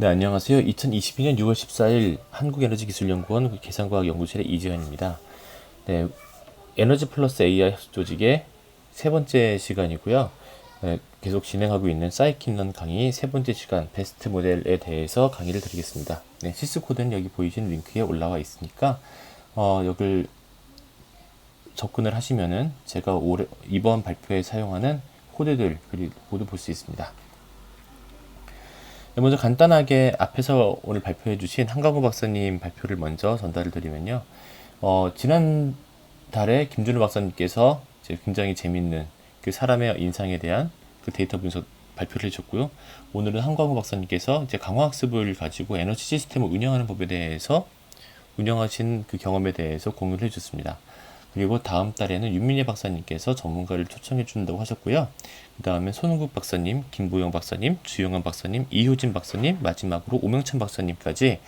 네, 안녕하세요. 2022년 6월 14일 한국에너지기술연구원 계산과학연구실의 이지현입니다. 네, 에너지 플러스 AI 학습 조직의 세 번째 시간이고요. 네, 계속 진행하고 있는 사이킨런 강의 세 번째 시간 베스트 모델에 대해서 강의를 드리겠습니다. 네, 시스 코드는 여기 보이시는 링크에 올라와 있으니까 여기를 접근을 하시면은 제가 이번 발표에 사용하는 코드들 모두 볼 수 있습니다. 먼저 간단하게 앞에서 오늘 발표해 주신 한강호 박사님 발표를 먼저 전달을 드리면요. 지난 달에 김준호 박사님께서 이제 굉장히 재밌는 그 사람의 인상에 대한 그 데이터 분석 발표를 해줬고요. 오늘은 한광호 박사님께서 이제 강화학습을 가지고 에너지 시스템을 운영하는 법에 대해서 운영하신 그 경험에 대해서 공유를 해줬습니다. 그리고 다음 달에는 윤민혜 박사님께서 전문가를 초청해 준다고 하셨고요. 그 다음에 손흥국 박사님, 김보영 박사님, 주영환 박사님, 이효진 박사님, 마지막으로 오명찬 박사님까지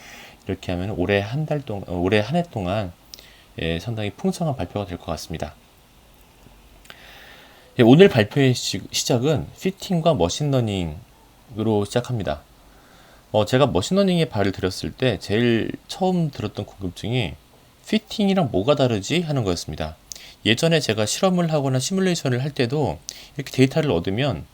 이렇게 하면 올해 한 해 동안 상당히 풍성한 발표가 될 것 같습니다. 오늘 발표의 시작은 피팅과 머신러닝으로 시작합니다. 제가 머신러닝에 발을 들였을 때 제일 처음 들었던 궁금증이 피팅이랑 뭐가 다르지 하는 거였습니다. 예전에 제가 실험을 하거나 시뮬레이션을 할 때도 이렇게 데이터를 얻으면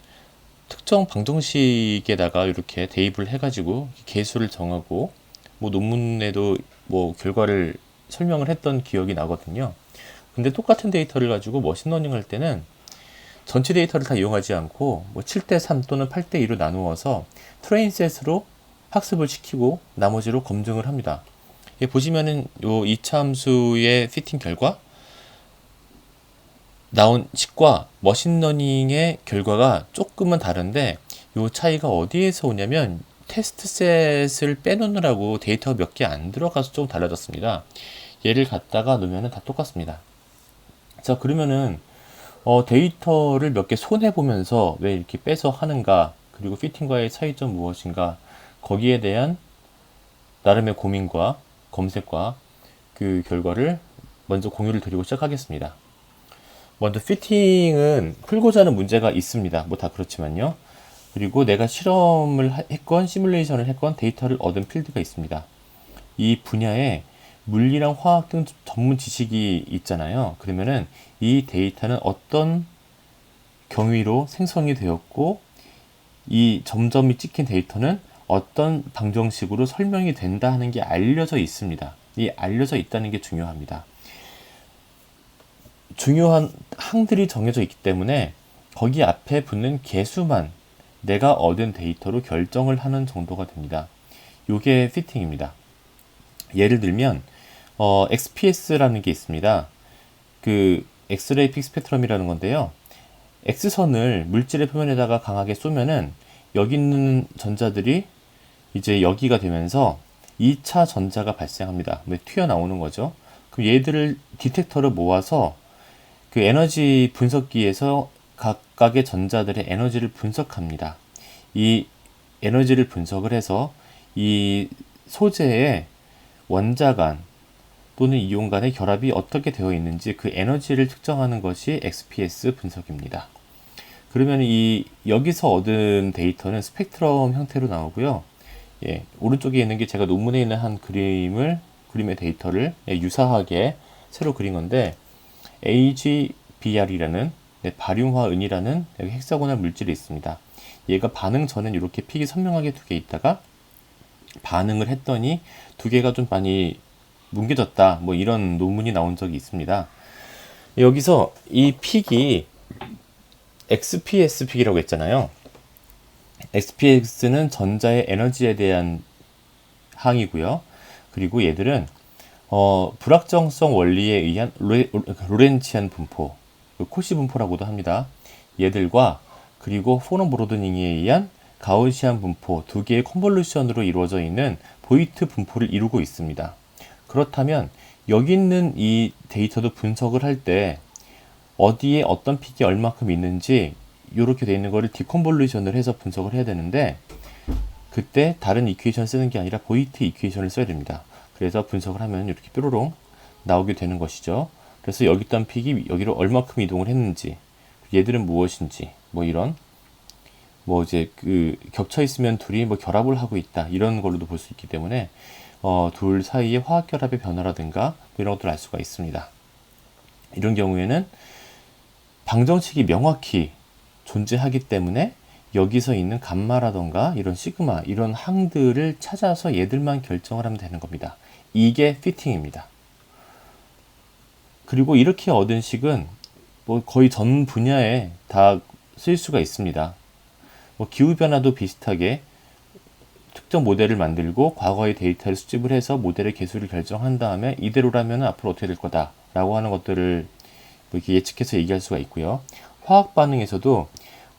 특정 방정식에다가 이렇게 대입을 해가지고 개수를 정하고 뭐 논문에도 뭐 결과를 설명을 했던 기억이 나거든요. 근데 똑같은 데이터를 가지고 머신러닝 할 때는 전체 데이터를 다 이용하지 않고 뭐 7대3 또는 8대2로 나누어서 트레인셋으로 학습을 시키고 나머지로 검증을 합니다. 보시면은 요 이차 함수의 피팅 결과 나온 식과 머신러닝의 결과가 조금은 다른데 요 차이가 어디에서 오냐면 테스트셋을 빼놓느라고 데이터 몇 개 안 들어가서 좀 달라졌습니다. 얘를 갖다가 놓으면 다 똑같습니다. 자, 그러면은 데이터를 몇 개 손해보면서 왜 이렇게 빼서 하는가, 그리고 피팅과의 차이점 무엇인가, 거기에 대한 나름의 고민과 검색과 그 결과를 먼저 공유를 드리고 시작하겠습니다. 먼저 피팅은 풀고자 하는 문제가 있습니다. 뭐 다 그렇지만요. 그리고 내가 실험을 했건 시뮬레이션을 했건 데이터를 얻은 필드가 있습니다. 이 분야에 물리랑 화학 등 전문 지식이 있잖아요. 그러면은 이 데이터는 어떤 경위로 생성이 되었고 이 점점이 찍힌 데이터는 어떤 방정식으로 설명이 된다 하는 게 알려져 있습니다. 이 알려져 있다는 게 중요합니다. 중요한 항들이 정해져 있기 때문에 거기 앞에 붙는 개수만 내가 얻은 데이터로 결정을 하는 정도가 됩니다. 이게 피팅입니다. 예를 들면 XPS라는 게 있습니다. 그 엑스레이 픽 스펙트럼이라는 건데요. X선을 물질의 표면에다가 강하게 쏘면은 여기 있는 전자들이 이제 여기가 되면서 2차 전자가 발생합니다. 튀어나오는 거죠. 그럼 얘들을 디텍터를 모아서 그 에너지 분석기에서 각각의 전자들의 에너지를 분석합니다. 이 에너지를 분석을 해서 이 소재의 원자 간 또는 이온 간의 결합이 어떻게 되어 있는지 그 에너지를 측정하는 것이 XPS 분석입니다. 그러면 여기서 얻은 데이터는 스펙트럼 형태로 나오고요. 오른쪽에 있는 게 제가 논문에 있는 한 그림의 데이터를 유사하게 새로 그린 건데 AgBr이라는 바륨화은이라는 헥사고날 물질이 있습니다. 얘가 반응 전엔 이렇게 픽이 선명하게 두 개 있다가 반응을 했더니 두 개가 좀 많이 뭉개졌다, 뭐 이런 논문이 나온 적이 있습니다. 여기서 이 픽이 XPS 픽이라고 했잖아요. XPS는 전자의 에너지에 대한 항이고요. 그리고 얘들은 불확정성 원리에 의한 로렌치안 분포, 코시 분포라고도 합니다. 얘들과 그리고 포넌 브로드닝에 의한 가우시안 분포 두 개의 컨볼루션으로 이루어져 있는 보이트 분포를 이루고 있습니다. 그렇다면 여기 있는 이 데이터도 분석을 할 때 어디에 어떤 픽이 얼마큼 있는지 이렇게 되어 있는 거를 디컨볼루션을 해서 분석을 해야 되는데 그때 다른 이퀘이션 쓰는 게 아니라 보이트 이퀘이션을 써야 됩니다. 그래서 분석을 하면 이렇게 뾰로롱 나오게 되는 것이죠. 그래서 여기 있던 픽이 여기로 얼마큼 이동을 했는지, 얘들은 무엇인지, 뭐 이런 뭐 이제 그 겹쳐 있으면 둘이 뭐 결합을 하고 있다 이런 걸로도 볼 수 있기 때문에 둘 사이의 화학 결합의 변화라든가 뭐 이런 것들을 알 수가 있습니다. 이런 경우에는 방정식이 명확히 존재하기 때문에 여기서 있는 감마라던가 이런 시그마 이런 항들을 찾아서 얘들만 결정을 하면 되는 겁니다. 이게 피팅입니다. 그리고 이렇게 얻은 식은 뭐 거의 전 분야에 다 쓸 수가 있습니다. 뭐 기후변화도 비슷하게 특정 모델을 만들고 과거의 데이터를 수집을 해서 모델의 개수를 결정한 다음에 이대로라면 앞으로 어떻게 될 거다 라고 하는 것들을 뭐 이렇게 예측해서 얘기할 수가 있고요. 화학 반응에서도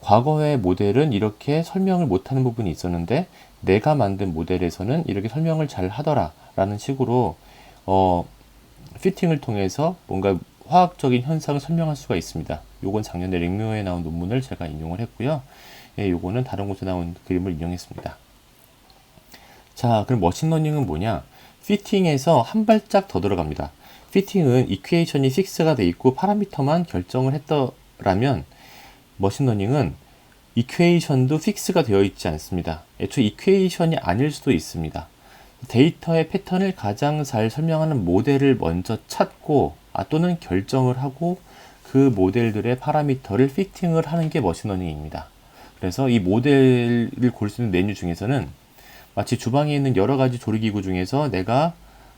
과거의 모델은 이렇게 설명을 못하는 부분이 있었는데 내가 만든 모델에서는 이렇게 설명을 잘 하더라 라는 식으로 피팅을 통해서 뭔가 화학적인 현상을 설명할 수가 있습니다. 요건 작년에 랭묘에 나온 논문을 제가 인용을 했고요. 예, 요거는 다른 곳에 나온 그림을 인용했습니다. 자, 그럼 머신러닝은 뭐냐? 피팅에서 한 발짝 더 들어갑니다. 피팅은 이퀘이션이 픽스가 돼 있고 파라미터만 결정을 했더라면 머신러닝은 이퀘이션도 픽스가 되어 있지 않습니다. 애초에 이퀘이션이 아닐 수도 있습니다. 데이터의 패턴을 가장 잘 설명하는 모델을 먼저 찾고 또는 결정을 하고 그 모델들의 파라미터를 피팅을 하는 게 머신러닝입니다. 그래서 이 모델을 고를 수 있는 메뉴 중에서는 마치 주방에 있는 여러 가지 조리기구 중에서 내가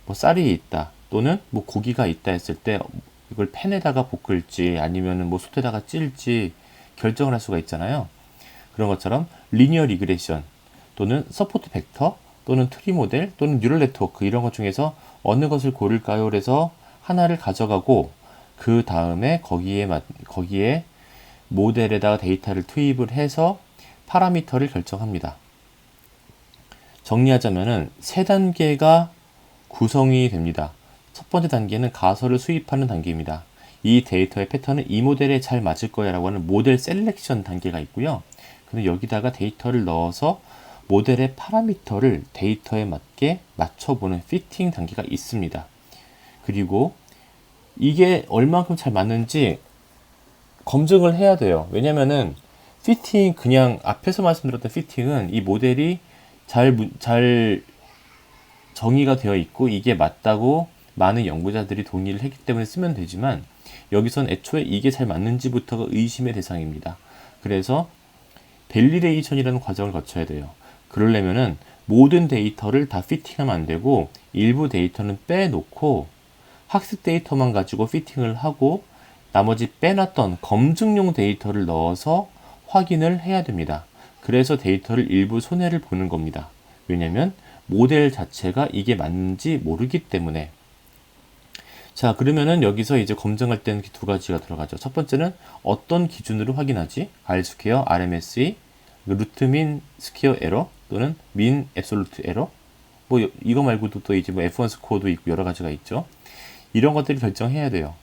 뭐 쌀이 있다 또는 뭐 고기가 있다 했을 때 이걸 팬에다가 볶을지 아니면은 뭐 솥에다가 찔지 결정을 할 수가 있잖아요. 그런 것처럼 리니어 리그레션 또는 서포트 벡터 또는 트리 모델 또는 뉴럴 네트워크 이런 것 중에서 어느 것을 고를까요? 그래서 하나를 가져가고 그 다음에 거기에 모델에다가 데이터를 투입을 해서 파라미터를 결정합니다. 정리하자면은 세 단계가 구성이 됩니다. 첫 번째 단계는 가설을 수입하는 단계입니다. 이 데이터의 패턴은 이 모델에 잘 맞을 거야 라고 하는 모델 셀렉션 단계가 있고요. 근데 여기다가 데이터를 넣어서 모델의 파라미터를 데이터에 맞게 맞춰보는 피팅 단계가 있습니다. 그리고 이게 얼만큼 잘 맞는지 검증을 해야 돼요. 왜냐면은 피팅 그냥 앞에서 말씀드렸던 피팅은 이 모델이 잘 정의가 되어 있고 이게 맞다고 많은 연구자들이 동의를 했기 때문에 쓰면 되지만 여기선 애초에 이게 잘 맞는지부터가 의심의 대상입니다. 그래서 밸리데이션이라는 과정을 거쳐야 돼요. 그러려면은 모든 데이터를 다 피팅하면 안 되고 일부 데이터는 빼놓고 학습 데이터만 가지고 피팅을 하고 나머지 빼놨던 검증용 데이터를 넣어서 확인을 해야 됩니다. 그래서 데이터를 일부 손해를 보는 겁니다. 왜냐면 모델 자체가 이게 맞는지 모르기 때문에. 자, 그러면은 여기서 이제 검증할 때는 두 가지가 들어가죠. 첫 번째는 어떤 기준으로 확인하지? R-스퀘어, RMSE, 루트 민 스퀘어 에러 또는 민 앱솔루트 에러. 뭐 이거 말고도 또 이제 뭐 F1 스코어도 있고 여러 가지가 있죠. 이런 것들을 결정해야 돼요.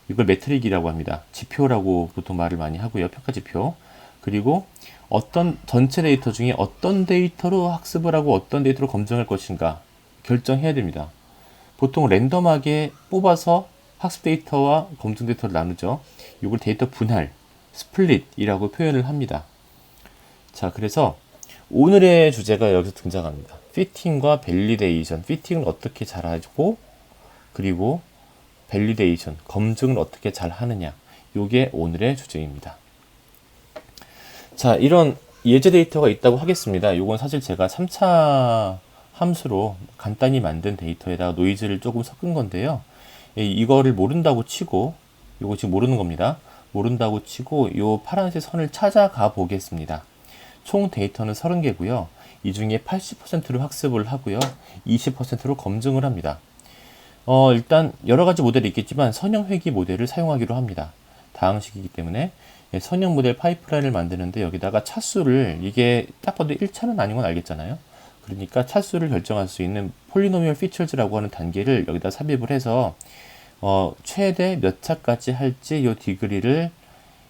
이걸 메트릭이라고 합니다. 지표라고 보통 말을 많이 하고요. 평가 지표. 그리고 어떤 전체 데이터 중에 어떤 데이터로 학습을 하고 어떤 데이터로 검증할 것인가 결정해야 됩니다. 보통 랜덤하게 뽑아서 학습 데이터와 검증 데이터를 나누죠. 이걸 데이터 분할, 스플릿이라고 표현을 합니다. 자, 그래서 오늘의 주제가 여기서 등장합니다. 피팅과 밸리데이션. 피팅을 어떻게 잘하고 그리고 밸리데이션, 검증을 어떻게 잘 하느냐. 이게 오늘의 주제입니다. 자, 이런 예제 데이터가 있다고 하겠습니다. 이건 사실 제가 3차 함수로 간단히 만든 데이터에다가 노이즈를 조금 섞은 건데요. 이거를 모른다고 치고, 이거 지금 모르는 겁니다. 모른다고 치고 이 파란색 선을 찾아가 보겠습니다. 총 데이터는 30개고요. 이 중에 80%를 학습을 하고요. 20%로 검증을 합니다. 일단 여러 가지 모델이 있겠지만 선형 회귀 모델을 사용하기로 합니다. 다항식이기 때문에 선형 모델 파이프라인을 만드는데 여기다가 차수를 이게 딱 봐도 1차는 아닌 건 알겠잖아요. 그러니까 차수를 결정할 수 있는 폴리노미얼 피처즈라고 하는 단계를 여기다 삽입을 해서 최대 몇 차까지 할지 이 디그리를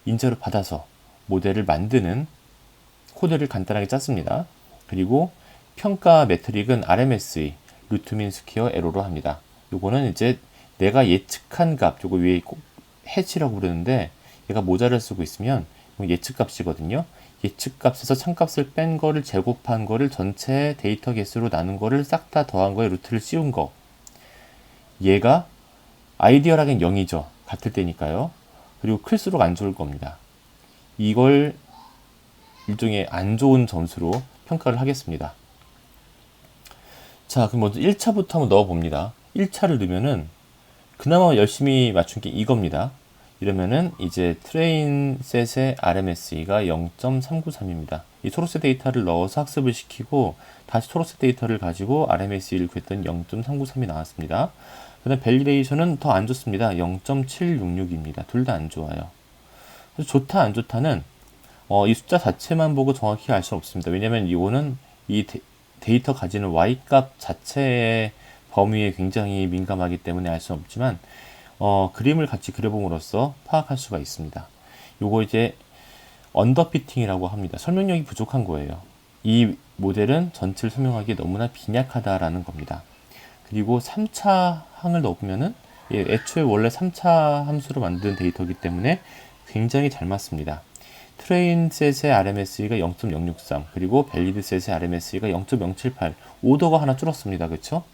인자로 받아서 모델을 만드는 코드를 간단하게 짰습니다. 그리고 평가 메트릭은 RMSE, 루트 민 스퀘어 에러로 합니다. 요거는 이제 내가 예측한 값, 요거 위에 꼭 해치라고 부르는데 얘가 모자를 쓰고 있으면 예측 값이거든요. 예측값에서 참값을 뺀 거를 제곱한 거를 전체 데이터 개수로 나눈 거를 싹 다 더한 거에 루트를 씌운 거. 얘가 아이디얼하게는 0이죠. 같을 때니까요. 그리고 클수록 안 좋을 겁니다. 이걸 일종의 안 좋은 점수로 평가를 하겠습니다. 자, 그럼 먼저 1차부터 한번 넣어봅니다. 1차를 넣으면은 그나마 열심히 맞춘 게 이겁니다. 이러면은 이제 트레인 셋의 RMSE가 0.393입니다. 이 초록색 데이터를 넣어서 학습을 시키고 다시 초록색 데이터를 가지고 RMSE를 구했더니 0.393이 나왔습니다. 그 다음 밸리데이션은 더 안 좋습니다. 0.766입니다. 둘 다 안 좋아요. 그래서 좋다 안 좋다는 이 숫자 자체만 보고 정확히 알 수는 없습니다. 왜냐면 이거는 이 데이터 가지는 Y값 자체의 범위에 굉장히 민감하기 때문에 알 수는 없지만 그림을 같이 그려봄으로써 파악할 수가 있습니다. 요거 이제 언더피팅이라고 합니다. 설명력이 부족한 거예요. 이 모델은 전체를 설명하기에 너무나 빈약하다라는 겁니다. 그리고 3차 항을 넣으면은 애초에 원래 3차 함수로 만든 데이터이기 때문에 굉장히 잘 맞습니다. 트레인 셋의 RMSE가 0.063 그리고 밸리드 셋의 RMSE가 0.078 오더가 하나 줄었습니다. 그렇죠?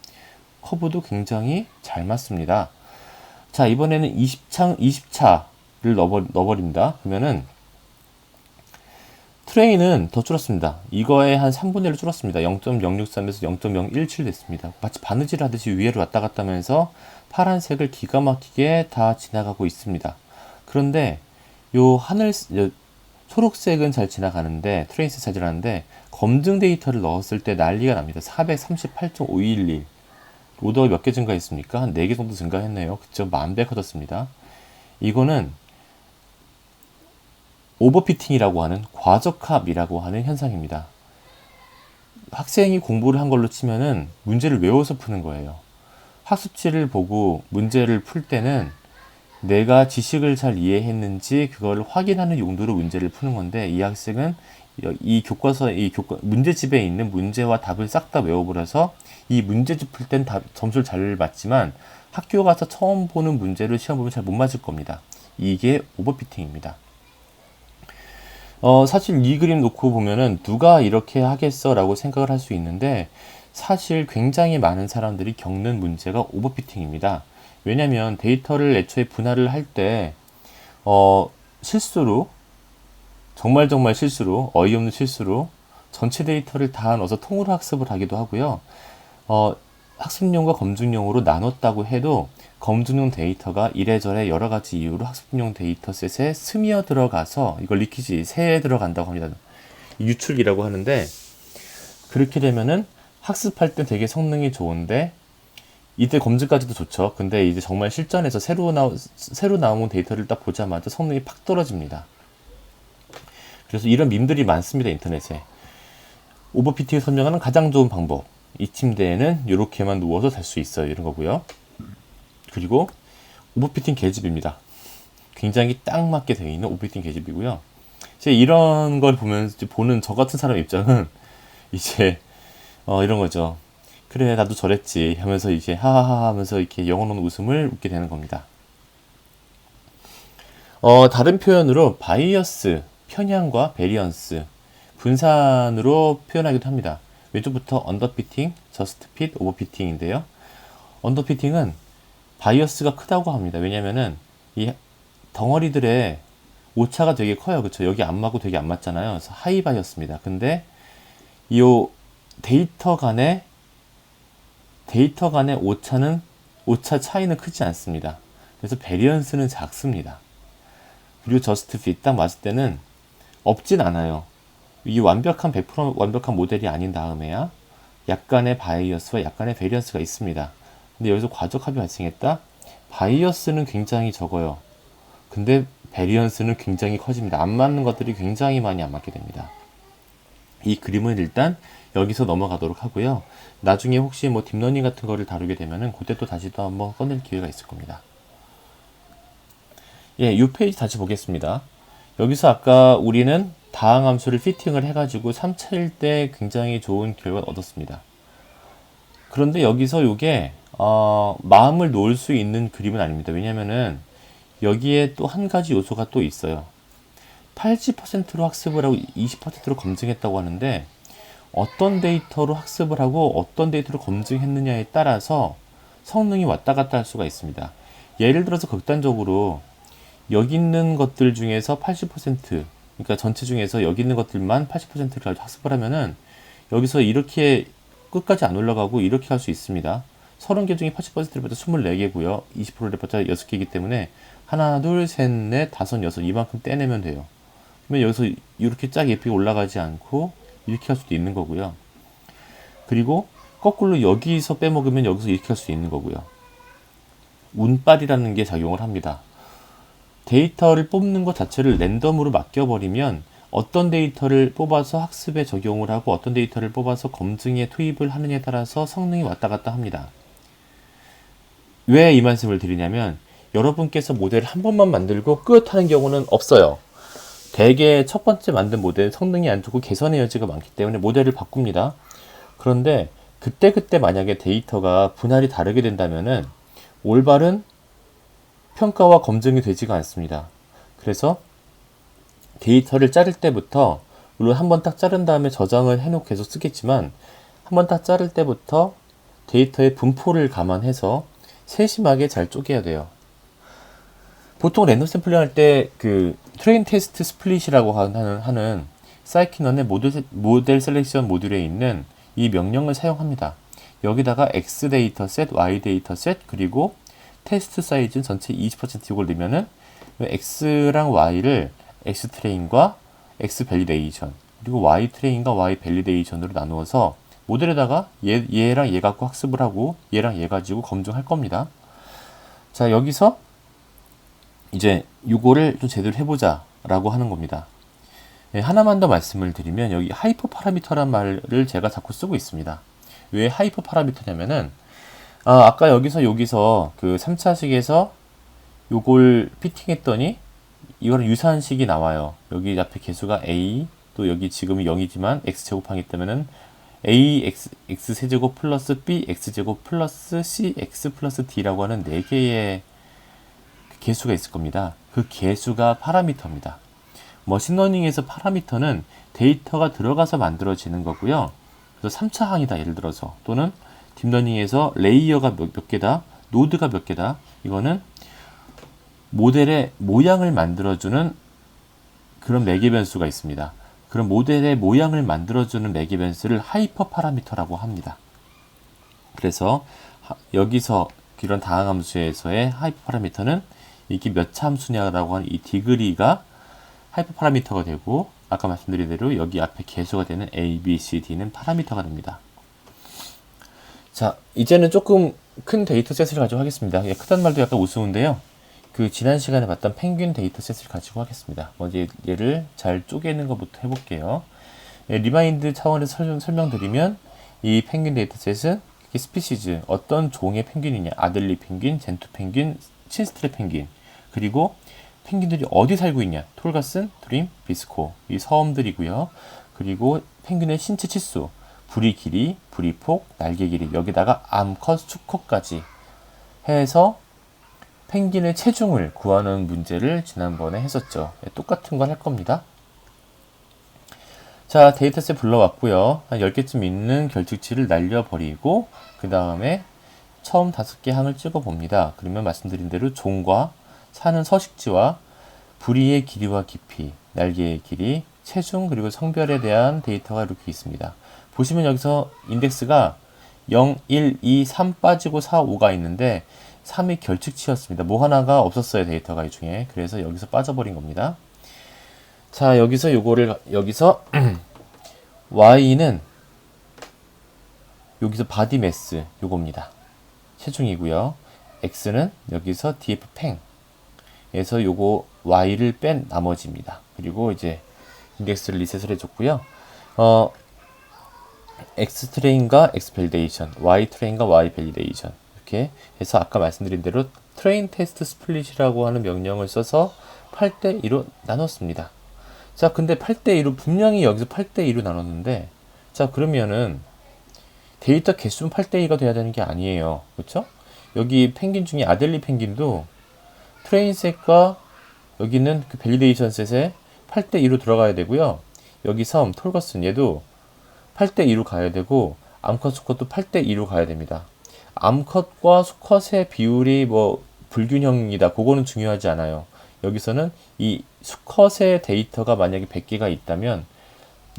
커브도 굉장히 잘 맞습니다. 자, 이번에는 20차를 넣어버립니다. 그러면은 트레인은 더 줄었습니다. 이거에 한 3분의 1을 줄었습니다. 0.063에서 0.017 됐습니다. 마치 바느질 하듯이 위로 왔다 갔다 하면서 파란색을 기가 막히게 다 지나가고 있습니다. 그런데 요 초록색은 잘 지나가는데 트레이스 잘 지나가는데 검증 데이터를 넣었을 때 난리가 납니다. 438.511 오더가 몇 개 증가했습니까? 한 4개 정도 증가했네요. 그쵸? 10,000배 커졌습니다. 이거는 오버피팅이라고 하는 과적합이라고 하는 현상입니다. 학생이 공부를 한 걸로 치면은 문제를 외워서 푸는 거예요. 학습지를 보고 문제를 풀 때는 내가 지식을 잘 이해했는지 그걸 확인하는 용도로 문제를 푸는 건데 이 학생은 이 문제집에 있는 문제와 답을 싹 다 외워버려서 이 문제집 풀 땐 점수를 잘 맞지만 학교 가서 처음 보는 문제를 시험 보면 잘 못 맞을 겁니다. 이게 오버피팅입니다. 사실 이 그림 놓고 보면은 누가 이렇게 하겠어 라고 생각을 할 수 있는데 사실 굉장히 많은 사람들이 겪는 문제가 오버피팅입니다. 왜냐면 데이터를 애초에 분할을 할 때 실수로 정말 실수로 어이없는 실수로 전체 데이터를 다 넣어서 통으로 학습을 하기도 하고요. 학습용과 검증용으로 나눴다고 해도 검증용 데이터가 이래저래 여러 가지 이유로 학습용 데이터셋에 스며 들어가서 이걸 리키지 새에 들어간다고 합니다. 유출이라고 하는데 그렇게 되면은 학습할 때 되게 성능이 좋은데 이때 검증까지도 좋죠. 근데 이제 정말 실전에서 새로 나온 데이터를 딱 보자마자 성능이 팍 떨어집니다. 그래서 이런 밈들이 많습니다. 인터넷에. 오버피팅을 설명하는 가장 좋은 방법. 이 침대에는 이렇게만 누워서 잘 수 있어요. 이런 거고요. 그리고 오버피팅 계집입니다. 굉장히 딱 맞게 되어 있는 오버피팅 계집이고요. 이제 이런 걸 보는 저 같은 사람 입장은 이제 이런 거죠. 그래 나도 저랬지 하면서 이제 하하하 하면서 이렇게 영혼 없는 웃음을 웃게 되는 겁니다. 다른 표현으로 바이어스, 편향과 베리언스, 분산으로 표현하기도 합니다. 왼쪽부터 언더피팅, 저스트핏, 오버피팅인데요. 언더피팅은 바이어스가 크다고 합니다. 왜냐면은 이 덩어리들의 오차가 되게 커요. 그쵸? 여기 안 맞고 되게 안 맞잖아요. 그래서 하이 바이어스입니다. 근데 이 데이터 간의 오차 차이는 크지 않습니다. 그래서 베리언스는 작습니다. 그리고 저스트핏 딱 맞을 때는 없진 않아요. 이 완벽한 100% 완벽한 모델이 아닌 다음에야 약간의 바이어스와 약간의 베리언스가 있습니다. 근데 여기서 과적합이 발생했다? 바이어스는 굉장히 적어요. 근데 베리언스는 굉장히 커집니다. 안 맞는 것들이 굉장히 많이 안 맞게 됩니다. 이 그림은 일단 여기서 넘어가도록 하고요. 나중에 혹시 뭐 딥러닝 같은 거를 다루게 되면은 그때 또 다시 또 한번 꺼낼 기회가 있을 겁니다. 예, 이 페이지 다시 보겠습니다. 여기서 아까 우리는 다항 함수를 피팅을 해가지고 3차일 때 굉장히 좋은 결과를 얻었습니다. 그런데 여기서 이게 마음을 놓을 수 있는 그림은 아닙니다. 왜냐면은 여기에 또 한 가지 요소가 또 있어요. 80%로 학습을 하고 20%로 검증했다고 하는데, 어떤 데이터로 학습을 하고 어떤 데이터로 검증했느냐에 따라서 성능이 왔다 갔다 할 수가 있습니다. 예를 들어서 극단적으로 여기 있는 것들 중에서 80%, 그러니까 전체 중에서 여기 있는 것들만 80%를 가지고 학습을 하면은 여기서 이렇게 끝까지 안 올라가고 이렇게 할 수 있습니다. 30개 중에 80%를 봤자 24개고요. 20%를 봤자 6개이기 때문에 하나, 둘, 셋, 넷, 다섯, 여섯 이만큼 떼내면 돼요. 그러면 여기서 이렇게 쫙 예쁘게 올라가지 않고 이렇게 할 수도 있는 거고요. 그리고 거꾸로 여기서 빼먹으면 여기서 이렇게 할 수 있는 거고요. 운빨이라는 게 작용을 합니다. 데이터를 뽑는 것 자체를 랜덤으로 맡겨버리면 어떤 데이터를 뽑아서 학습에 적용을 하고 어떤 데이터를 뽑아서 검증에 투입을 하느냐에 따라서 성능이 왔다 갔다 합니다. 왜 이 말씀을 드리냐면 여러분께서 모델을 한 번만 만들고 끝 하는 경우는 없어요. 대개 첫 번째 만든 모델 성능이 안 좋고 개선의 여지가 많기 때문에 모델을 바꿉니다. 그런데 그때그때 만약에 데이터가 분할이 다르게 된다면은 올바른 평가와 검증이 되지가 않습니다. 그래서 데이터를 자를 때부터, 물론 한번 딱 자른 다음에 저장을 해놓고 계속 쓰겠지만 한번 딱 자를 때부터 데이터의 분포를 감안해서 세심하게 잘 쪼개야 돼요. 보통 랜덤 샘플링 할 때 그 트레인 테스트 스플릿이라고 하는 사이키넌의 모델 셀렉션 모듈에 있는 이 명령을 사용합니다. 여기다가 X 데이터셋, Y 데이터셋, 그리고 테스트 사이즈는 전체 20% 이걸 넣으면은 X랑 Y를 X 트레인과 X 밸리데이션, 그리고 Y 트레인과 Y 밸리데이션으로 나누어서 모델에다가 얘랑 얘 갖고 학습을 하고 얘랑 얘 가지고 검증할 겁니다. 자, 여기서 이제 요거를 좀 제대로 해보자 라고 하는 겁니다. 네, 하나만 더 말씀을 드리면 여기 하이퍼 파라미터란 말을 제가 자꾸 쓰고 있습니다. 왜 하이퍼 파라미터냐면은 아까 여기서 그 3차식에서 요걸 피팅했더니 이거는 유사한 식이 나와요. 여기 앞에 개수가 a, 또 여기 지금은 0이지만 x제곱하기 때문에는 ax 세제곱 플러스 bx제곱 플러스 cx 플러스 d라고 하는 4개의 개수가 있을 겁니다. 그 개수가 파라미터입니다. 머신러닝에서 파라미터는 데이터가 들어가서 만들어지는 거고요. 그래서 3차 항이다, 예를 들어서. 또는 딥러닝에서 레이어가 몇 개다, 노드가 몇 개다. 이거는 모델의 모양을 만들어주는 그런 매개 변수가 있습니다. 그런 모델의 모양을 만들어주는 매개 변수를 하이퍼 파라미터라고 합니다. 그래서 여기서 이런 다항함수에서의 하이퍼 파라미터는 이게 몇 차 함수냐라고 하는 이 디그리가 하이퍼 파라미터가 되고, 아까 말씀드린 대로 여기 앞에 개수가 되는 A, B, C, D는 파라미터가 됩니다. 자, 이제는 조금 큰 데이터셋을 가지고 하겠습니다. 크다는 말도 약간 우스운데요. 그 지난 시간에 봤던 펭귄 데이터셋을 가지고 하겠습니다. 먼저 얘를 잘 쪼개는 것부터 해볼게요. 리마인드 차원에서 설명드리면 이 펭귄 데이터셋은 스피시즈, 어떤 종의 펭귄이냐, 아들리 펭귄, 젠투 펭귄, 친스트레 펭귄, 그리고 펭귄들이 어디 살고 있냐, 톨가슨, 드림, 비스코, 이 섬들이고요. 그리고 펭귄의 신체 치수, 부리 길이, 부리 폭, 날개 길이, 여기다가 암컷, 수컷까지 해서 펭귄의 체중을 구하는 문제를 지난번에 했었죠. 똑같은 걸 할 겁니다. 자, 데이터셋 불러왔고요. 한 10개쯤 있는 결측치를 날려버리고 그 다음에 처음 5개 항을 찍어봅니다. 그러면 말씀드린 대로 종과 사는 서식지와 부리의 길이와 깊이, 날개의 길이, 체중, 그리고 성별에 대한 데이터가 이렇게 있습니다. 보시면 여기서 인덱스가 0, 1, 2, 3 빠지고 4, 5가 있는데 3이 결측치였습니다. 뭐 하나가 없었어요, 데이터가 이 중에. 그래서 여기서 빠져버린 겁니다. 자, 여기서 Y는 여기서 바디 매스 요겁니다. 체중이고요. X는 여기서 DF 팽에서 요거 Y를 뺀 나머지입니다. 그리고 이제 인덱스를 리셋을 해줬고요. X 트레인과 X 밸리데이션, Y 트레인과 Y 밸리데이션 이렇게 해서 아까 말씀드린 대로 트레인 테스트 스플릿이라고 하는 명령을 써서 8대2로 나눴습니다. 자, 근데 8대2로 분명히 여기서 8대2로 나눴는데, 자, 그러면은 데이터 개수는 8대2가 돼야 되는 게 아니에요. 그렇죠? 여기 펭귄 중에 아델리 펭귄도 트레인 셋과 여기는 그 밸리데이션 셋의 8대2로 들어가야 되고요. 여기 섬, 톨거슨 얘도 8대2로 가야 되고 암컷, 수컷도 8대2로 가야 됩니다. 암컷과 수컷의 비율이 뭐 불균형이다. 그거는 중요하지 않아요. 여기서는 이 수컷의 데이터가 만약에 100개가 있다면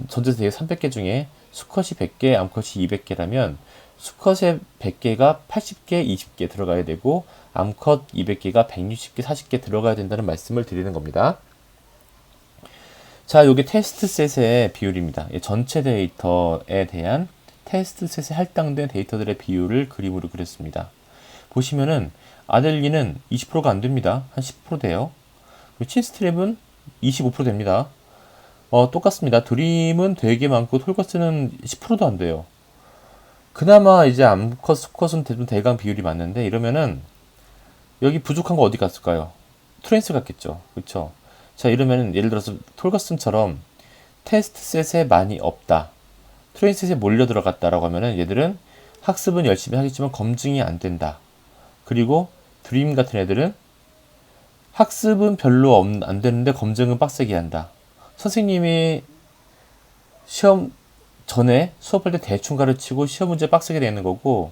전체 데이터 300개 중에 수컷이 100개, 암컷이 200개라면 수컷의 100개가 80개, 20개 들어가야 되고 암컷 200개가 160개, 40개 들어가야 된다는 말씀을 드리는 겁니다. 자, 요게 테스트셋의 비율입니다. 전체 데이터에 대한 테스트셋에 할당된 데이터들의 비율을 그림으로 그렸습니다. 보시면은 아델리는 20%가 안 됩니다. 한 10% 돼요. 친스트랩은 25% 됩니다. 똑같습니다. 드림은 되게 많고 톨거스는 10%도 안 돼요. 그나마 이제 암컷, 수컷은 대강 비율이 맞는데 이러면은 여기 부족한 거 어디 갔을까요? 트랜스 같겠죠. 그렇죠? 자, 이러면은 예를 들어서 톨거슨처럼 테스트셋에 많이 없다. 트랜스셋에 몰려 들어갔다라고 하면은 얘들은 학습은 열심히 하겠지만 검증이 안 된다. 그리고 드림 같은 애들은 학습은 별로 안 되는데 검증은 빡세게 한다. 선생님이 시험 전에 수업할 때 대충 가르치고 시험 문제 빡세게 내는 거고,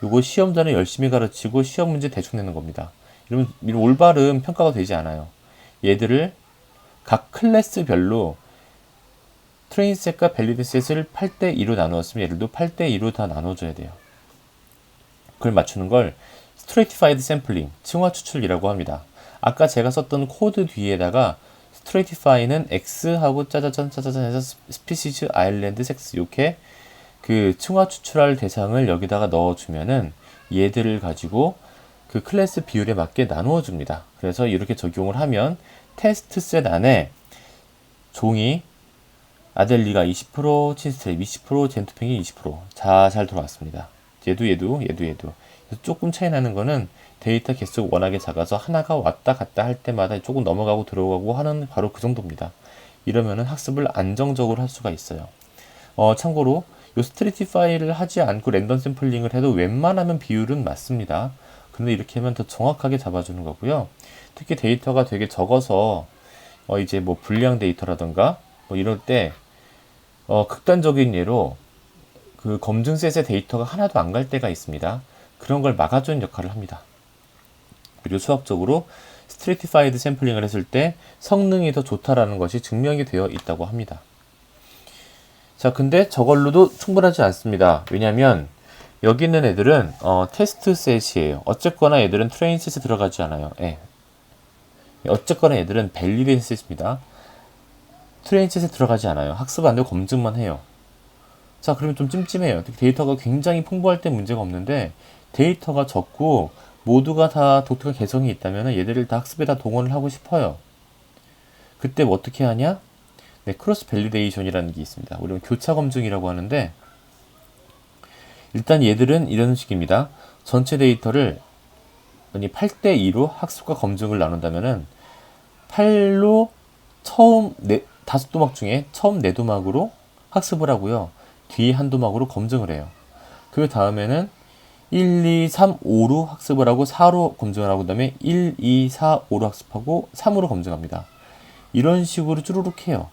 요거 시험 전에 열심히 가르치고 시험 문제 대충 내는 겁니다. 이러면 올바른 평가가 되지 않아요. 얘들을 각 클래스별로 트레인셋과 밸리드셋을 8대2로 나누었으면 얘들도 8대2로 다 나눠줘야 돼요. 그걸 맞추는 걸 스트레이티파이드 샘플링, 층화 추출이라고 합니다. 아까 제가 썼던 코드 뒤에다가 스트레이티파이는 X하고 짜자잔 해서 스피시즈, 아일랜드, 섹스 이렇게 그 층화 추출할 대상을 여기다가 넣어주면은 얘들을 가지고 그 클래스 비율에 맞게 나누어 줍니다. 그래서 이렇게 적용을 하면 테스트 셋 안에 종이 아델리가 20%, 친스트랩 20%, 젠투팽이 20%. 잘 들어왔습니다. 얘도. 조금 차이 나는 거는 데이터 개수가 워낙에 작아서 하나가 왔다 갔다 할 때마다 조금 넘어가고 들어가고 하는 바로 그 정도입니다. 이러면은 학습을 안정적으로 할 수가 있어요. 참고로 이 스트리티파이를 하지 않고 랜덤 샘플링을 해도 웬만하면 비율은 맞습니다. 근데 이렇게 하면 더 정확하게 잡아주는 거고요. 특히 데이터가 되게 적어서 이제 뭐 불량 데이터라던가 뭐 이럴 때 극단적인 예로 그 검증셋의 데이터가 하나도 안 갈 때가 있습니다. 그런 걸 막아주는 역할을 합니다. 그리고 수학적으로 스트레이티파이드 샘플링을 했을 때 성능이 더 좋다라는 것이 증명이 되어 있다고 합니다. 자, 근데 저걸로도 충분하지 않습니다. 왜냐면 여기 있는 애들은 테스트 셋이에요. 어쨌거나 얘들은 트레인 셋에 들어가지 않아요. 예. 어쨌거나 얘들은 밸리데이트 셋입니다. 트레인 셋에 들어가지 않아요. 학습 안 되고 검증만 해요. 자, 그러면 좀 찜찜해요. 데이터가 굉장히 풍부할 때 문제가 없는데 데이터가 적고 모두가 다 독특한 개성이 있다면 얘들을 다 학습에 다 동원을 하고 싶어요. 그때 뭐 어떻게 하냐? 네, 크로스 밸리데이션이라는 게 있습니다. 우리는 교차 검증이라고 하는데 일단 얘들은 이런 식입니다. 전체 데이터를 8대2로 학습과 검증을 나눈다면은 8로 처음 5도막 중에 처음 4도막으로 학습을 하고요. 뒤에 한 도막으로 검증을 해요. 그 다음에는 1, 2, 3, 5로 학습을 하고 4로 검증을 하고 그 다음에 1, 2, 4, 5로 학습하고 3으로 검증합니다. 이런 식으로 쭈루룩 해요.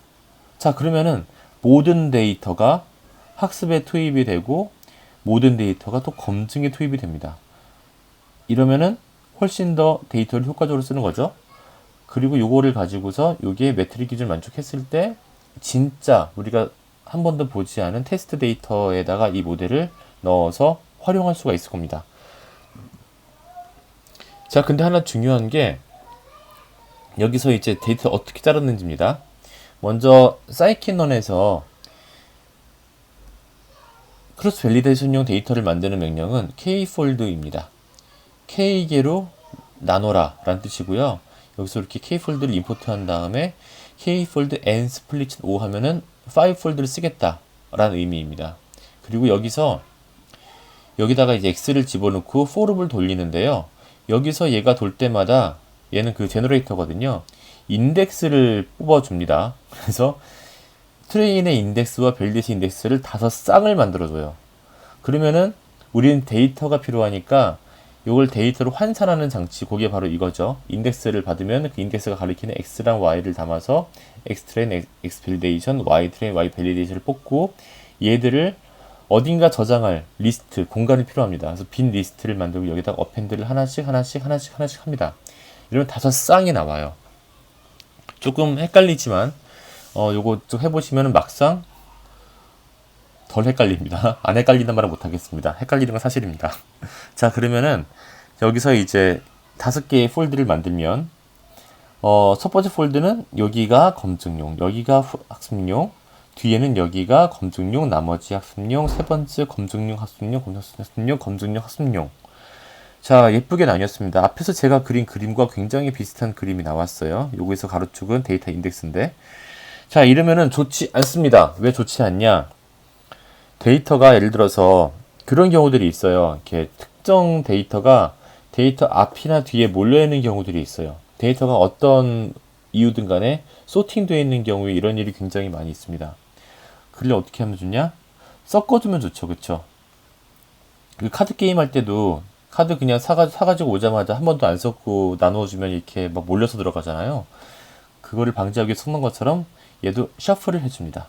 자, 그러면은 모든 데이터가 학습에 투입이 되고 모든 데이터가 또 검증에 투입이 됩니다. 이러면은 훨씬 더 데이터를 효과적으로 쓰는 거죠. 그리고 요거를 가지고서 요게 매트릭 기준을 만족했을 때 진짜 우리가 한 번도 보지 않은 테스트 데이터에다가 이 모델을 넣어서 활용할 수가 있을 겁니다. 자, 근데 하나 중요한 게 여기서 이제 데이터 어떻게 자랐는지입니다. 먼저 사이킨런에서 크로스 밸리데이션용 데이터를 만드는 명령은 kfold입니다. k개로 나눠라 라는 뜻이고요. 여기서 이렇게 kfold를 임포트한 다음에 kfold n split 5 하면은 5폴드를 쓰겠다 라는 의미입니다. 그리고 여기다가 이제 x를 집어넣고 for를 돌리는데요. 여기서 얘가 돌 때마다 얘는 그 제너레이터거든요. 인덱스를 뽑아줍니다. 그래서 트레인의 인덱스와 밸리데이트 인덱스를 5쌍을 만들어줘요. 그러면은 우리는 데이터가 필요하니까 요걸 데이터로 환산하는 장치, 그게 바로 이거죠. 인덱스를 받으면 그 인덱스가 가리키는 x랑 y를 담아서 x 트레인, x 밸리데이션, y 트레인, y 밸리데이션을 뽑고 얘들을 어딘가 저장할 리스트, 공간이 필요합니다. 그래서 빈 리스트를 만들고 여기다가 어펜드를 하나씩 합니다. 이러면 5쌍이 나와요. 조금 헷갈리지만 요거 좀 해보시면 막상 덜 헷갈립니다. 안 헷갈린다는 말은 못하겠습니다. 헷갈리는 건 사실입니다. 자, 그러면은 여기서 이제 5개의 폴드를 만들면 첫 번째 폴드는 여기가 검증용, 여기가 학습용, 뒤에는 여기가 검증용, 나머지 학습용, 세 번째 검증용, 학습용, 검증용, 학습용. 자, 예쁘게 나뉘었습니다. 앞에서 제가 그린 그림과 굉장히 비슷한 그림이 나왔어요. 여기서 가로축은 데이터 인덱스인데, 자, 이러면은 좋지 않습니다. 왜 좋지 않냐? 데이터가 예를 들어서 그런 경우들이 있어요. 이렇게 특정 데이터가 데이터 앞이나 뒤에 몰려있는 경우들이 있어요. 데이터가 어떤 이유든 간에 소팅되어 있는 경우에 이런 일이 굉장히 많이 있습니다. 그걸 어떻게 하면 좋냐? 섞어주면 좋죠. 그쵸? 그 카드 게임 할 때도 카드 그냥 사가지고 오자마자 한 번도 안 섞고 나누어주면 이렇게 막 몰려서 들어가잖아요. 그거를 방지하기 위해 섞는 것처럼 얘도 셔플을 해줍니다.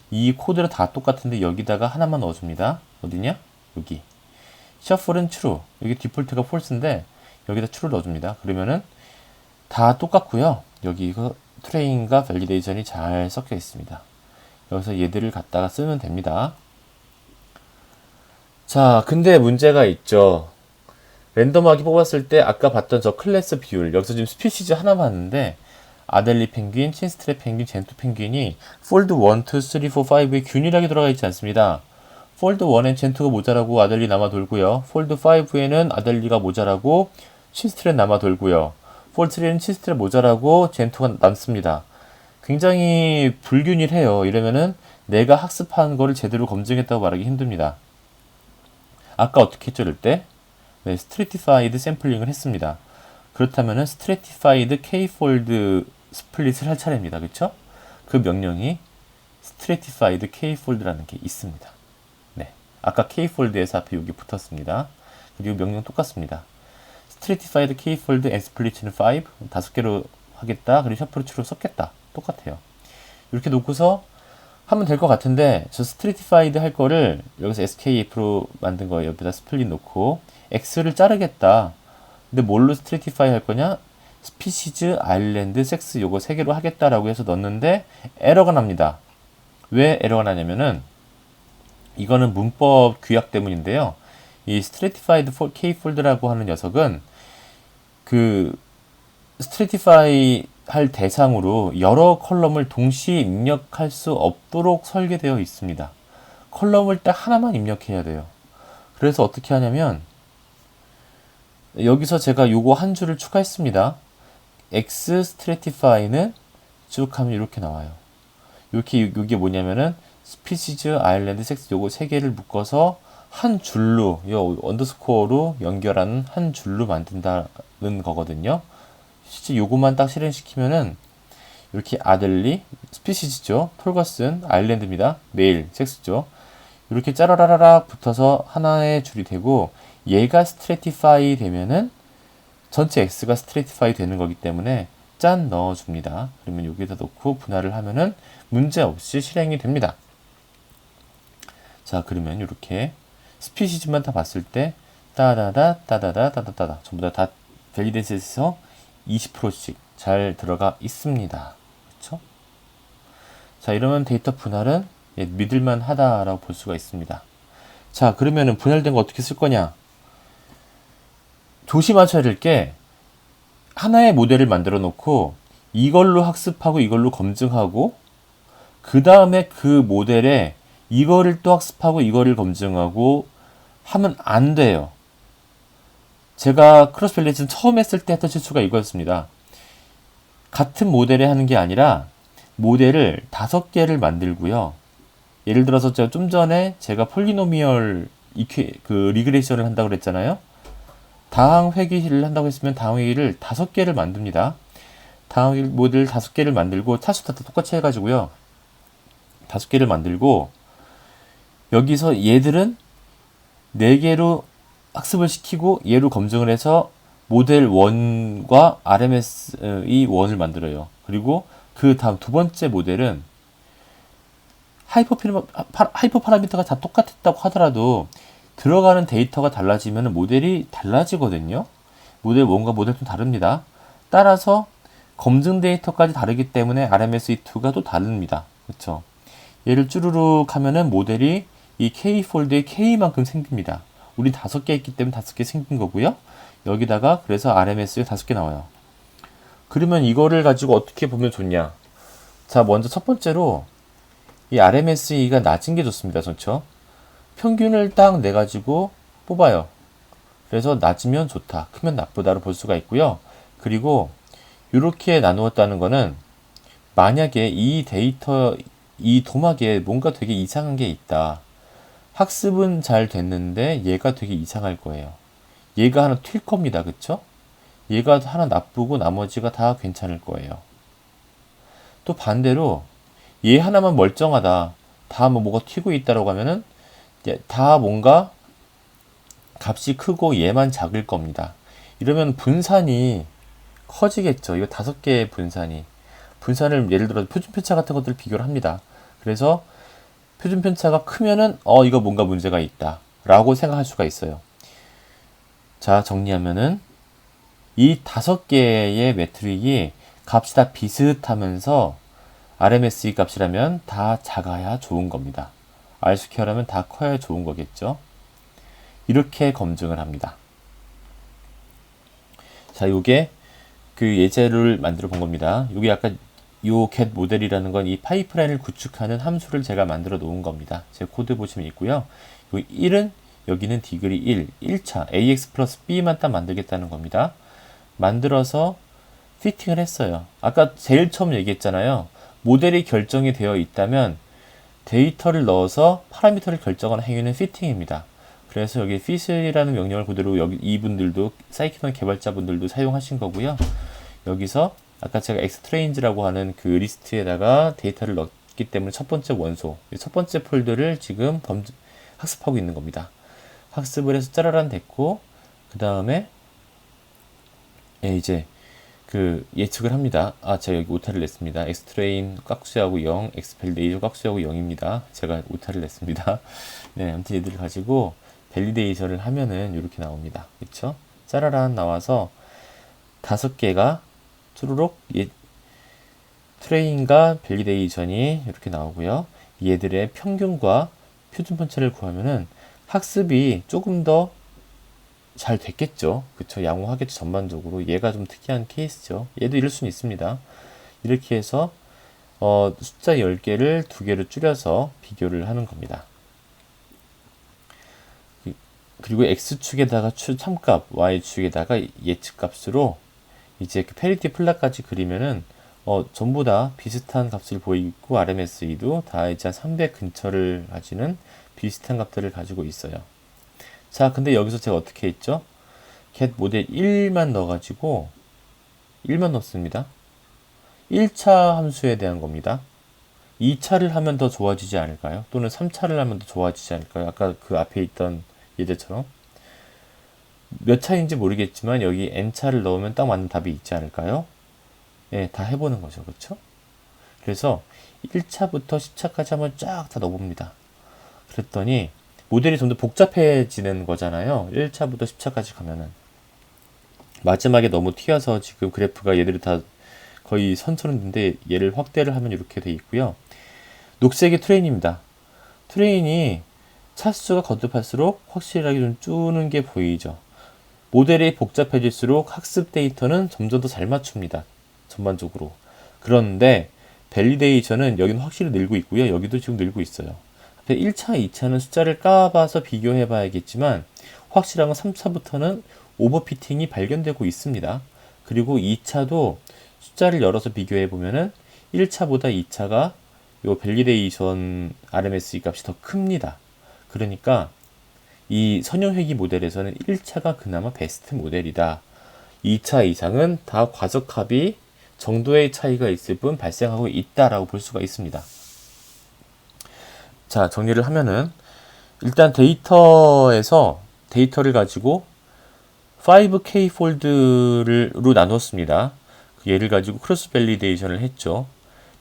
이 코드는 다 똑같은데 여기다가 하나만 넣어줍니다. 어디냐? 여기. 셔플은 true. 여기 디폴트가 false인데 여기다 true를 넣어줍니다. 그러면은 다 똑같고요. 여기 이거 트레인과 밸리데이션이 잘 섞여 있습니다. 여기서 얘들을 갖다가 쓰면 됩니다. 자, 근데 문제가 있죠. 랜덤하게 뽑았을 때 아까 봤던 저 클래스 비율, 여기서 지금 스피시즈 하나 봤는데 아델리 펭귄, 친스트레 펭귄, 젠투 펭귄이 폴드 1, 2, 3, 4, 5에 균일하게 돌아가 있지 않습니다. 폴드 1엔 젠투가 모자라고 아델리 남아 돌고요. 폴드 5에는 아델리가 모자라고 친스트레 남아 돌고요. 폴드 3에는 친스트레 모자라고 젠투가 남습니다. 굉장히 불균일해요. 이러면은 내가 학습한 거를 제대로 검증했다고 말하기 힘듭니다. 아까 어떻게 했죠? 이럴 때 네, 스트래티파이드 샘플링을 했습니다. 그렇다면은 스트래티파이드 K-폴드 스플릿을 할 차례입니다. 그쵸? 그 명령이 스트래티파이드 K-폴드라는 게 있습니다. 네, 아까 K-폴드에서 앞에 여기 붙었습니다. 그리고 명령 똑같습니다. 스트래티파이드 K-폴드 and 스플릿는 5, 5개로 하겠다. 그리고 셔플 추로 섞겠다. 똑같아요. 이렇게 놓고서 하면 될 것 같은데 저 스트래티파이드 할 거를 여기서 SKF로 만든 거 옆에다 스플릿 놓고 X를 자르겠다. 근데 뭘로 스트래티파이 할 거냐? 스피시즈, 아일랜드, 섹스 요거 3개로 하겠다라고 해서 넣었는데 에러가 납니다. 왜 에러가 나냐면은 이거는 문법 규약 때문인데요. 이 스트래티파이드 K-폴드라고 하는 녀석은 그 스트래티파이 할 대상으로 여러 컬럼을 동시에 입력할 수 없도록 설계되어 있습니다. 컬럼을 딱 하나만 입력해야 돼요. 그래서 어떻게 하냐면 여기서 제가 요거 한 줄을 추가했습니다. X 스트래티파이는 쭉 하면 이렇게 나와요. 이게 뭐냐면은 스피시즈, 아일랜드, 섹스 요거 3개를 묶어서 한 줄로 요 언더스코어로 연결하는 한 줄로 만든다는 거거든요. 실제 요것만 딱 실행시키면은 이렇게 아들리, 스피시즈죠. 톨거슨, 아일랜드입니다. 메일, 섹스죠. 이렇게 짜라라라락 붙어서 하나의 줄이 되고 얘가 스트래티파이 되면은 전체 X가 스트래티파이 되는 거기 때문에 짠 넣어줍니다. 그러면 여기다 놓고 분할을 하면은 문제없이 실행이 됩니다. 자, 그러면 이렇게 스피시즈만 다 봤을 때 따다다 따다다 따다다다 전부 다 밸리데이션에서 20%씩 잘 들어가 있습니다. 그렇죠? 자, 이러면 데이터 분할은 믿을만 하다라고 볼 수가 있습니다. 자, 그러면은 분할된 거 어떻게 쓸 거냐? 조심하셔야 될 게 하나의 모델을 만들어 놓고 이걸로 학습하고 이걸로 검증하고 그 다음에 그 모델에 이거를 또 학습하고 이거를 검증하고 하면 안 돼요. 제가 크로스 밸리데이션 처음 했을 때 했던 실수가 이거였습니다. 같은 모델에 하는 게 아니라 모델을 5개를 만들고요. 예를 들어서 제가 좀 전에 제가 폴리노미얼 리그레이션을 한다고 그랬잖아요. 다항 회귀를 한다고 했으면 다항 회귀를 5개를 만듭니다. 다항 회귀 모델 5개를 만들고 차수 다 똑같이 해가지고요. 5개를 만들고 여기서 얘들은 4개로 학습을 시키고 얘로 검증을 해서 모델 1과 RMS의 1을 만들어요. 그리고 그 다음 두 번째 모델은 하이퍼 파라미터가 다 똑같았다고 하더라도 들어가는 데이터가 달라지면 모델이 달라지거든요. 모델 1과 모델 2 다릅니다. 따라서 검증 데이터까지 다르기 때문에 RMSE2가 또 다릅니다. 그렇죠? 얘를 쭈루룩 하면은 모델이 이 K 폴드에 K만큼 생깁니다. 우리 5개 있기 때문에 5개 생긴 거고요. 여기다가 그래서 RMS가 5개 나와요. 그러면 이거를 가지고 어떻게 보면 좋냐? 자, 먼저 첫 번째로 이 RMSE가 낮은 게 좋습니다. 그렇죠? 평균을 딱 내가지고 뽑아요. 그래서 낮으면 좋다, 크면 나쁘다로 볼 수가 있고요. 그리고 이렇게 나누었다는 거는 만약에 이 데이터, 이 도막에 뭔가 되게 이상한 게 있다. 학습은 잘 됐는데 얘가 되게 이상할 거예요. 얘가 하나 튈 겁니다. 그쵸? 얘가 하나 나쁘고 나머지가 다 괜찮을 거예요. 또 반대로 얘 하나만 멀쩡하다. 다 뭐가 튀고 있다라고 하면은 다 뭔가 값이 크고 얘만 작을 겁니다. 이러면 분산이 커지겠죠. 이거 5개의 분산을 예를 들어 표준편차 같은 것들을 비교를 합니다. 그래서 표준편차가 크면은 이거 뭔가 문제가 있다 라고 생각할 수가 있어요. 자, 정리하면은 이 5개의 매트릭이 값이 다 비슷하면서 RMSE 값이라면 다 작아야 좋은 겁니다. R스퀘어라면 다 커야 좋은 거겠죠. 이렇게 검증을 합니다. 자, 요게 그 예제를 만들어 본 겁니다. 요게 약간 요 get 모델이라는 건 이 파이프라인을 구축하는 함수를 제가 만들어 놓은 겁니다. 제 코드 보시면 있고요. 요 1은 여기는 디그리 1차 ax 플러스 b만 딱 만들겠다는 겁니다. 만들어서 피팅을 했어요. 아까 제일 처음 얘기했잖아요. 모델이 결정이 되어 있다면 데이터를 넣어서 파라미터를 결정하는 행위는 피팅입니다. 그래서 여기 fit이라는 명령을 그대로 여기 이분들도 사이키론 개발자분들도 사용하신 거고요. 여기서 아까 제가 엑스트레인지라고 하는 그 리스트에다가 데이터를 넣었기 때문에 첫 번째 원소, 첫 번째 폴더를 지금 학습하고 있는 겁니다. 학습을 해서 짜라란 됐고, 그 다음에 이제 그 예측을 합니다. 제가 여기 오타를 냈습니다. 엑스트레인 깍수하고 0, 엑스밸리데이션 깍수하고 0입니다. 제가 오타를 냈습니다. 네, 아무튼 얘들을 가지고 밸리데이션을 하면은 이렇게 나옵니다. 그쵸? 짜라란 나와서 5개가 쭈루룩 트레인과 밸리데이션이 이렇게 나오고요. 얘들의 평균과 표준편차를 구하면은 학습이 조금 더 잘 됐겠죠. 그쵸? 양호하겠죠. 전반적으로. 얘가 좀 특이한 케이스죠. 얘도 이럴 수는 있습니다. 이렇게 해서 숫자 10개를 2개로 줄여서 비교를 하는 겁니다. 그리고 x축에다가 참값, y축에다가 예측값으로 이제 그 페리티 플랫까지 그리면은 전부 다 비슷한 값을 보이고 RMSE도 다 이제 300 근처를 가지는 비슷한 값들을 가지고 있어요. 자, 근데 여기서 제가 어떻게 했죠? get 모델 1만 넣어가지고 1만 넣습니다. 1차 함수에 대한 겁니다. 2차를 하면 더 좋아지지 않을까요? 또는 3차를 하면 더 좋아지지 않을까요? 아까 그 앞에 있던 예제처럼 몇 차인지 모르겠지만 여기 n차를 넣으면 딱 맞는 답이 있지 않을까요? 예, 다 해보는 거죠. 그렇죠? 그래서 1차부터 10차까지 한번 쫙 다 넣어봅니다. 그랬더니 모델이 좀 더 복잡해지는 거잖아요. 1차부터 10차까지 가면은 마지막에 너무 튀어서 지금 그래프가 얘들이 다 거의 선처럼 있는데 얘를 확대를 하면 이렇게 돼 있고요. 녹색이 트레인입니다. 트레인이 차수가 거듭할수록 확실하게 좀 주는 게 보이죠. 모델이 복잡해질수록 학습 데이터는 점점 더 잘 맞춥니다. 전반적으로. 그런데 밸리데이션은 여기는 확실히 늘고 있고요. 여기도 지금 늘고 있어요. 1차, 2차는 숫자를 까봐서 비교해 봐야겠지만 확실한 건 3차부터는 오버피팅이 발견되고 있습니다. 그리고 2차도 숫자를 열어서 비교해 보면은 1차보다 2차가 요 밸리데이션 RMSE 값이 더 큽니다. 그러니까 이 선형회귀 모델에서는 1차가 그나마 베스트 모델이다. 2차 이상은 다 과적합이 정도의 차이가 있을 뿐 발생하고 있다라고 볼 수가 있습니다. 자, 정리를 하면은 일단 데이터에서 데이터를 가지고 5K 폴드로 나눴습니다. 그 얘를 가지고 크로스 밸리데이션을 했죠.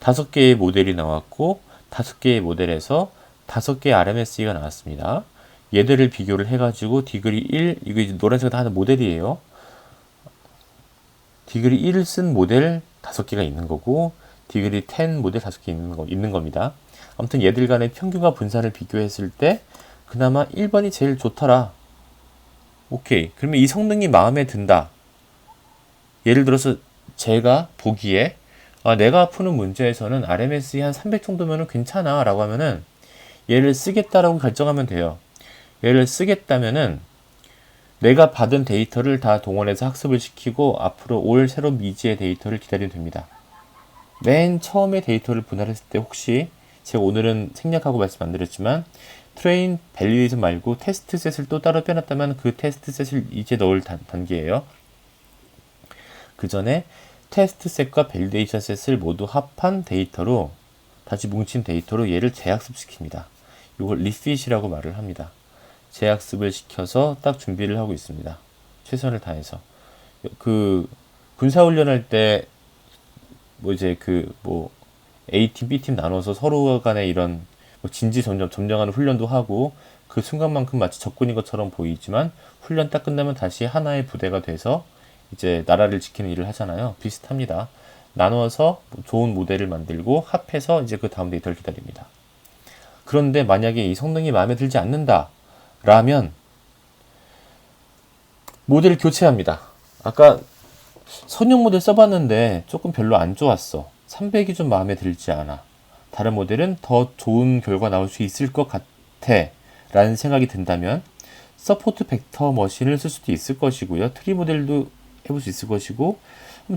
5개의 모델이 나왔고 5개의 모델에서 5개의 RMSE가 나왔습니다. 얘들을 비교를 해가지고 디그리 1, 이거 이제 노란색 다 하는 모델이에요. 디그리 1을 쓴 모델 5개가 있는 거고 디그리 10 모델 5개 있는 겁니다. 아무튼 얘들 간의 평균과 분산을 비교했을 때 그나마 1번이 제일 좋더라. 오케이. 그러면 이 성능이 마음에 든다. 예를 들어서 제가 보기에 내가 푸는 문제에서는 RMSE 한 300 정도면 괜찮아 라고 하면은 얘를 쓰겠다라고 결정하면 돼요. 얘를 쓰겠다면은 내가 받은 데이터를 다 동원해서 학습을 시키고 앞으로 올 새로 미지의 데이터를 기다리면 됩니다. 맨 처음에 데이터를 분할했을 때 혹시 제가 오늘은 생략하고 말씀 안 드렸지만 트레인 밸리데이션 말고 테스트 셋을 또 따로 빼놨다면 그 테스트 셋을 이제 넣을 단계예요. 그 전에 테스트 셋과 밸리데이션 셋을 모두 합한 데이터로 다시 뭉친 데이터로 얘를 재학습시킵니다. 이걸 리핏이라고 말을 합니다. 재학습을 시켜서 딱 준비를 하고 있습니다. 최선을 다해서. 그 군사훈련할 때 A팀, B팀 나눠서 서로 간에 이런 진지 점령하는 훈련도 하고 그 순간만큼 마치 적군인 것처럼 보이지만 훈련 딱 끝나면 다시 하나의 부대가 돼서 이제 나라를 지키는 일을 하잖아요. 비슷합니다. 나눠서 좋은 모델을 만들고 합해서 이제 그 다음 데이터를 기다립니다. 그런데 만약에 이 성능이 마음에 들지 않는다 라면 모델을 교체합니다. 아까 선형 모델 써봤는데 조금 별로 안 좋았어. 300이 좀 마음에 들지 않아. 다른 모델은 더 좋은 결과 나올 수 있을 것 같아 라는 생각이 든다면 서포트 벡터 머신을 쓸 수도 있을 것이고요. 트리 모델도 해볼 수 있을 것이고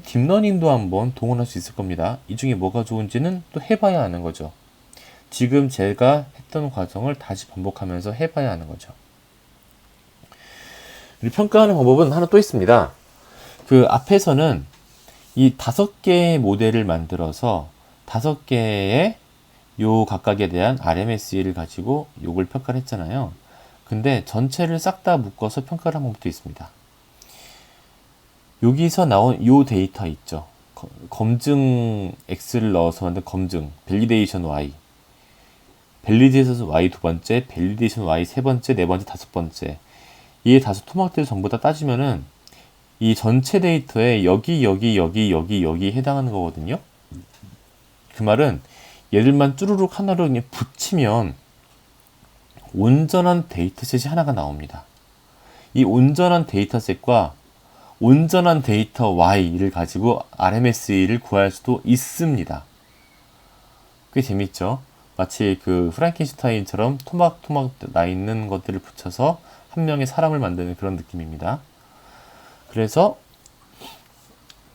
딥러닝도 한번 동원할 수 있을 겁니다. 이 중에 뭐가 좋은지는 또 해봐야 하는 거죠. 지금 제가 했던 과정을 다시 반복하면서 해봐야 하는 거죠. 그리고 평가하는 방법은 하나 또 있습니다. 그 앞에서는 이 5개의 모델을 만들어서 5개의 요 각각에 대한 RMSE를 가지고 요걸 평가를 했잖아요. 근데 전체를 싹 다 묶어서 평가를 한 방법도 있습니다. 여기서 나온 요 데이터 있죠. 검증 X를 넣어서 만든 검증, 밸리데이션 Y. 밸리데이션 Y 두 번째, 밸리데이션 Y 세 번째, 네 번째, 다섯 번째. 이 5 토막들을 전부 다 따지면은 이 전체 데이터에 여기 해당하는 거거든요. 그 말은 얘들만 쭈루룩 하나로 그냥 붙이면 온전한 데이터셋이 하나가 나옵니다. 이 온전한 데이터셋과 온전한 데이터 Y를 가지고 RMSE를 구할 수도 있습니다. 꽤 재밌죠? 마치 그 프랑켄슈타인처럼 토막토막 나 있는 것들을 붙여서 한 명의 사람을 만드는 그런 느낌입니다. 그래서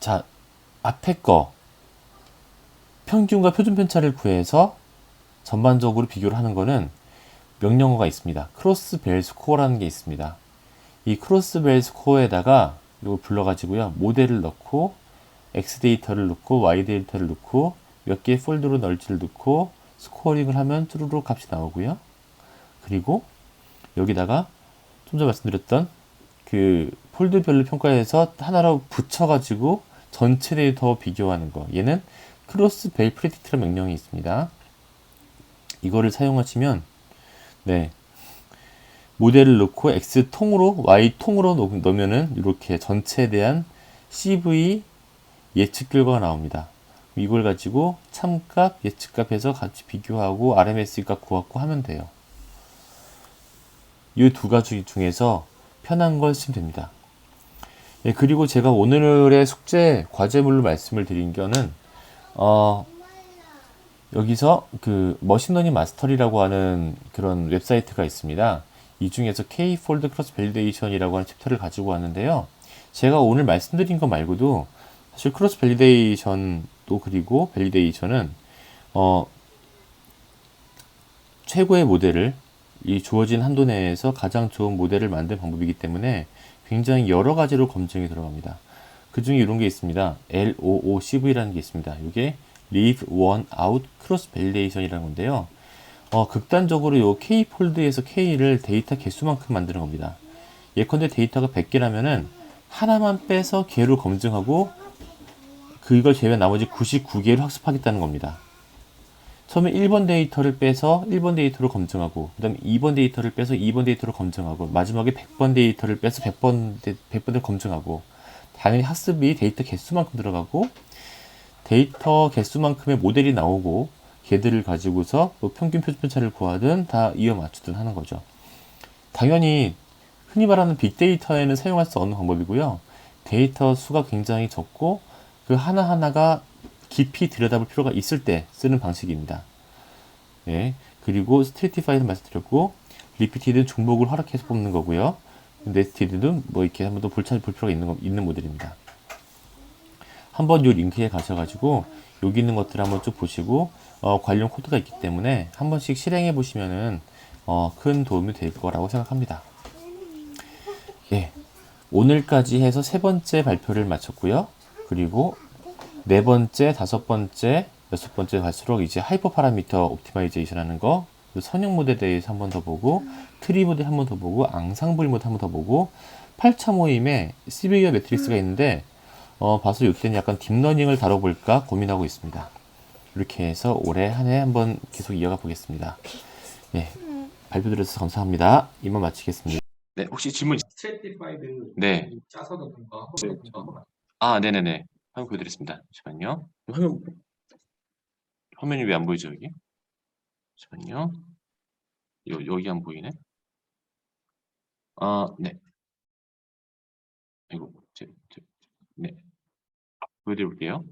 자, 앞에 거 평균과 표준 편차를 구해서 전반적으로 비교를 하는 거는 명령어가 있습니다. 크로스 벨 스코어라는 게 있습니다. 이 크로스 벨 스코어에다가 이걸 불러가지고요. 모델을 넣고 X 데이터를 넣고 Y 데이터를 넣고 몇 개의 폴더로 넣을지를 넣고 스코어링을 하면 쭈루룩 값이 나오고요. 그리고 여기다가 좀 전에 말씀드렸던 그 폴드별로 평가해서 하나로 붙여가지고 전체 데이터 비교하는 거. 얘는 크로스 벨 프레딕트라는 명령이 있습니다. 이거를 사용하시면 모델을 넣고 X 통으로 Y 통으로 넣으면은 이렇게 전체에 대한 CV 예측 결과가 나옵니다. 이걸 가지고 참값, 예측값 해서 같이 비교하고 RMS 값 구하고 하면 돼요. 이 두 가지 중에서 편한 걸 쓰면 됩니다. 그리고 제가 오늘의 숙제 과제물로 말씀을 드린 거는 여기서 그 머신러닝 마스터리라고 하는 그런 웹사이트가 있습니다. 이 중에서 K-폴드 크로스 밸리데이션이라고 하는 챕터를 가지고 왔는데요. 제가 오늘 말씀드린 거 말고도 사실 크로스 밸리데이션도 그리고 밸리데이션은 최고의 모델을 이 주어진 한도 내에서 가장 좋은 모델을 만드는 방법이기 때문에 굉장히 여러 가지로 검증이 들어갑니다. 그 중에 이런 게 있습니다. LOOCV라는 게 있습니다. 이게 Leave One Out Cross Validation이라는 건데요. 극단적으로 요 K 폴드에서 K를 데이터 개수만큼 만드는 겁니다. 예컨대 데이터가 100개라면은 하나만 빼서 개로 검증하고 그걸 제외한 나머지 99개를 학습하겠다는 겁니다. 처음에 1번 데이터를 빼서 1번 데이터를 검증하고, 그 다음에 2번 데이터를 빼서 2번 데이터를 검증하고, 마지막에 100번 데이터를 빼서 100번을 검증하고, 당연히 학습이 데이터 개수만큼 들어가고, 데이터 개수만큼의 모델이 나오고, 걔들을 가지고서 뭐 평균 표준편차를 구하든 다 이어 맞추든 하는 거죠. 당연히 흔히 말하는 빅데이터에는 사용할 수 없는 방법이고요. 데이터 수가 굉장히 적고 그 하나하나가 깊이 들여다볼 필요가 있을 때 쓰는 방식입니다. 네. 그리고 스트래티파이드 말씀드렸고, 리피티드는 중복을 허락해서 뽑는 거고요. 네스티드는 뭐 이렇게 한번 더 볼 필요가 있는 모델입니다. 한번 이 링크에 가셔가지고 여기 있는 것들 한번 쭉 보시고 관련 코드가 있기 때문에 한 번씩 실행해 보시면은 큰 도움이 될 거라고 생각합니다. 예, 오늘까지 해서 세 번째 발표를 마쳤고요. 그리고 네 번째, 다섯 번째, 여섯 번째 갈수록 이제 하이퍼 파라미터 옵티마이제이션 하는 거, 선형 모델에 대해서 한 번 더 보고, 트리 모델 한 번 더 보고, 앙상블 모델 한 번 더 보고, 8차 모임에 시비어 매트릭스가 있는데 봐서 이때는 약간 딥러닝을 다뤄볼까 고민하고 있습니다. 이렇게 해서 올해 한 해 한번 계속 이어가 보겠습니다. 예, 발표 들어주셔서 감사합니다. 이만 마치겠습니다. 네, 혹시 질문 스트래티파이드 네. 짜서 넣는 거 네네네. 한번 보여드리겠습니다. 잠시만요. 화면이 왜 안 보이죠, 여기? 잠시만요. 여기 안 보이네? 네. 아이고, 네. 보여드릴게요.